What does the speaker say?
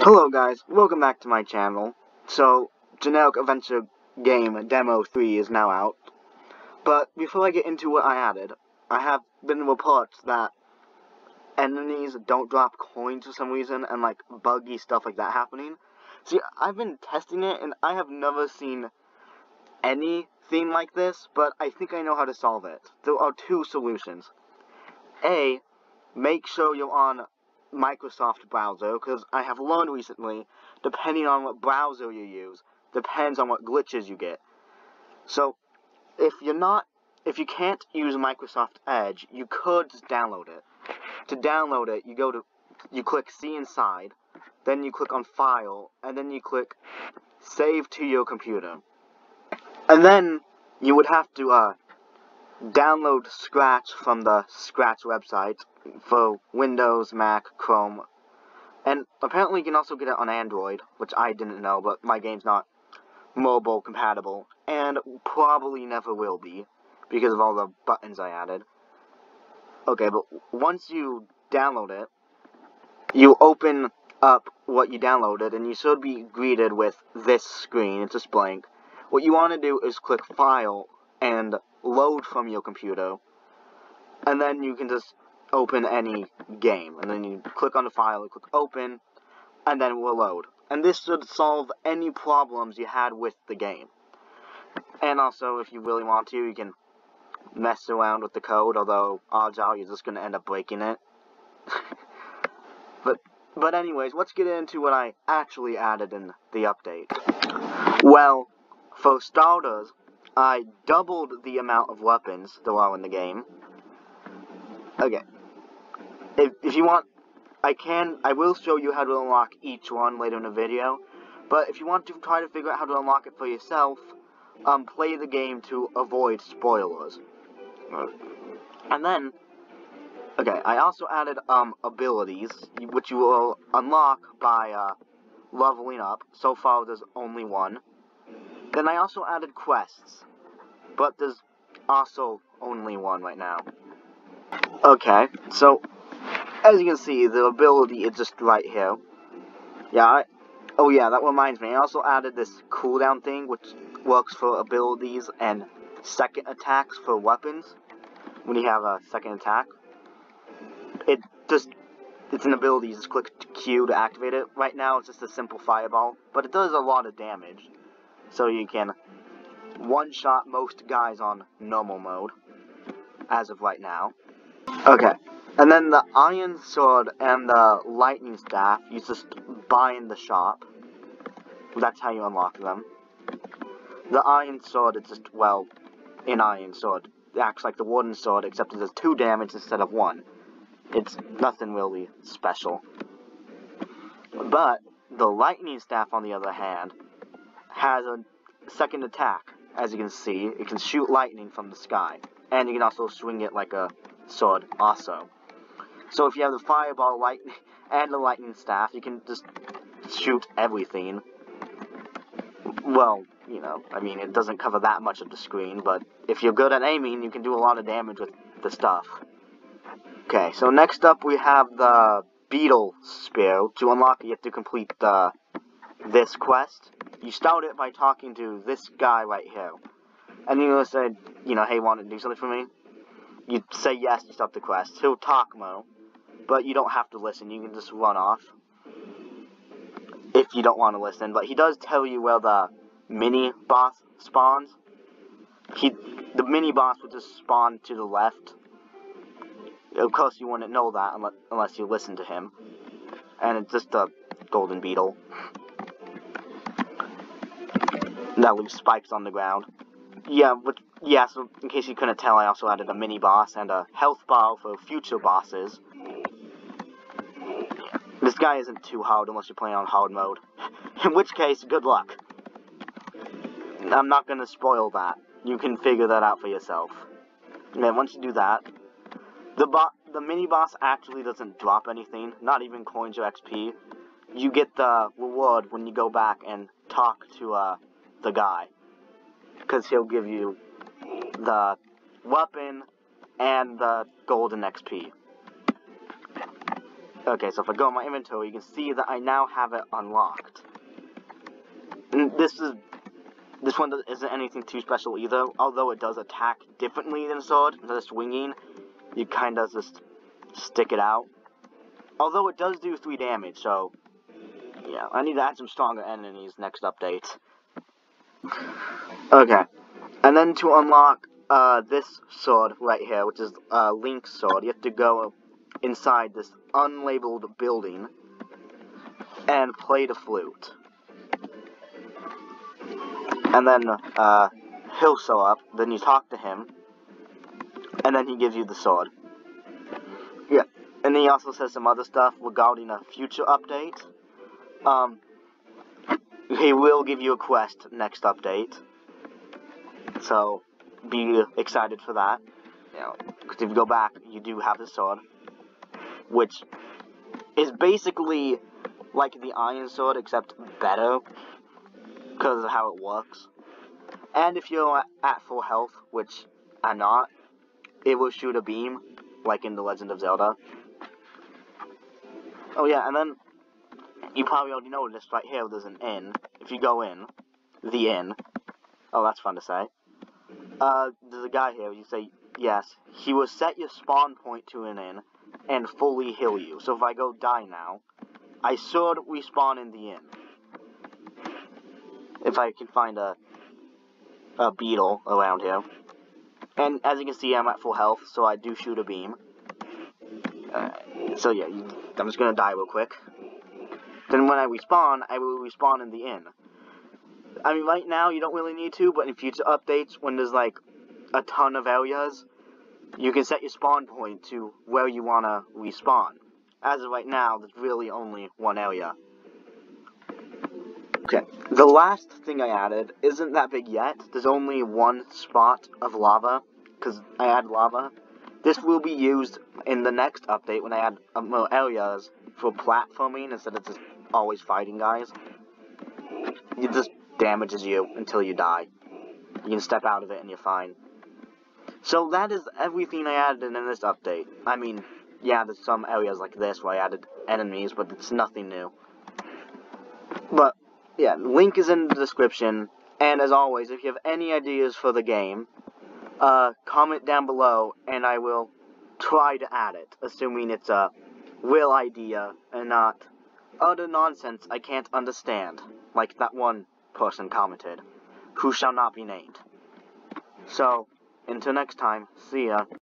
Hello guys, welcome back to my channel. So, Generic Adventure Game Demo 3 is now out. But before I get into what I added, I have been reports that enemies don't drop coins for some reason and like buggy stuff like that happening. See, I've been testing it and I have never seen anything like this, but I think I know how to solve it. There are two solutions. A, make sure you're on Microsoft browser, because I have learned recently, depending on what browser you use, depends on what glitches you get. So, if you can't use Microsoft Edge, you could just download it. To download it, you click See Inside, then you click on File, and then you click Save to your computer. And then, you would have to, download Scratch from the Scratch website for Windows, Mac, Chrome, and apparently you can also get it on Android, which I didn't know, but my game's not mobile compatible, and probably never will be, because of all the buttons I added. Okay, but once you download it, you open up what you downloaded, and you should be greeted with this screen. It's just blank. What you want to do is click File and load from your computer, and then you can just open any game, and then you click on the file, you click Open, and then it will load. And this should solve any problems you had with the game. And also, if you really want to, you can mess around with the code, although odds are you're just going to end up breaking it. But anyways, let's get into what I actually added in the update. Well, for starters, I doubled the amount of weapons there are in the game. Okay. If you want, I will show you how to unlock each one later in the video. But if you want to try to figure out how to unlock it for yourself, play the game to avoid spoilers. And then, okay, I also added, abilities, which you will unlock by, leveling up. So far, there's only one. Then I also added quests, but there's also only one right now. Okay, so, as you can see, the ability is just right here. Oh yeah, that reminds me, I also added this cooldown thing, which works for abilities and second attacks for weapons, when you have a second attack. It's an ability, you just click Q to activate it. Right now, it's just a simple fireball, but it does a lot of damage. So you can one-shot most guys on normal mode, as of right now. Okay, and then the iron sword and the lightning staff, you just buy in the shop. That's how you unlock them. The iron sword is just, well, an iron sword. It acts like the wooden sword, except it does 2 damage instead of 1. It's nothing really special. But the lightning staff, on the other hand, has a second attack. As you can see, it can shoot lightning from the sky. And you can also swing it like a sword also. So if you have the fireball, lightning, and the lightning staff, you can just shoot everything. Well, you know, I mean, it doesn't cover that much of the screen, but if you're good at aiming, you can do a lot of damage with the stuff. Okay, so next up we have the beetle spear. To unlock it, you have to complete this quest. You start it by talking to this guy right here. And you say, you know, hey, want to do something for me? You say yes to start the quest. He'll talk more, but you don't have to listen. You can just run off if you don't want to listen. But he does tell you where the mini-boss spawns. The mini-boss will just spawn to the left. Of course, you wouldn't know that unless you listen to him. And it's just a golden beetle that leaves spikes on the ground. Yeah, so in case you couldn't tell, I also added a mini-boss and a health bar for future bosses. This guy isn't too hard unless you're playing on hard mode. In which case, good luck. I'm not going to spoil that. You can figure that out for yourself. And then once you do that, the mini-boss actually doesn't drop anything, not even coins or XP. You get the reward when you go back and talk to the guy. Because he'll give you the weapon and the golden XP. Okay, so if I go in my inventory, you can see that I now have it unlocked. And this one isn't anything too special either, although it does attack differently than a sword. Instead of swinging, you kind of just stick it out. Although it does do 3 damage, so yeah, I need to add some stronger enemies next update. Okay, and then to unlock this sword right here, which is Link's sword, you have to go inside this unlabeled building and play the flute. And then he'll show up, then you talk to him, and then he gives you the sword. Yeah, and then he also says some other stuff regarding a future update. He will give you a quest next update, so be excited for that. You know, because if you go back, you do have the sword, which is basically like the Iron Sword, except better, because of how it works. And if you're at full health, which I'm not, it will shoot a beam, like in The Legend of Zelda. Oh yeah, and then, you probably already noticed right here, there's an inn. If you go in, the inn, oh that's fun to say, there's a guy here, you say, yes, he will set your spawn point to an inn, and fully heal you. So if I go die now, I should respawn in the inn. If I can find a beetle around here. And as you can see, I'm at full health, so I do shoot a beam. So yeah, I'm just gonna die real quick. Then when I respawn, I will respawn in the inn. I mean, right now, you don't really need to, but in future updates, when there's like a ton of areas, you can set your spawn point to where you wanna respawn. As of right now, there's really only one area. Okay, the last thing I added isn't that big yet. There's only one spot of lava, because I add lava. This will be used in the next update when I add more areas for platforming instead of just always fighting guys. It just damages you until you die. You can step out of it and you're fine. So that is everything I added in this update. I mean, yeah, there's some areas like this where I added enemies, but it's nothing new. But yeah, link is in the description, and as always, if you have any ideas for the game, comment down below, and I will try to add it, assuming it's a real idea, and not utter nonsense I can't understand, like that one person commented, who shall not be named. So, until next time, see ya.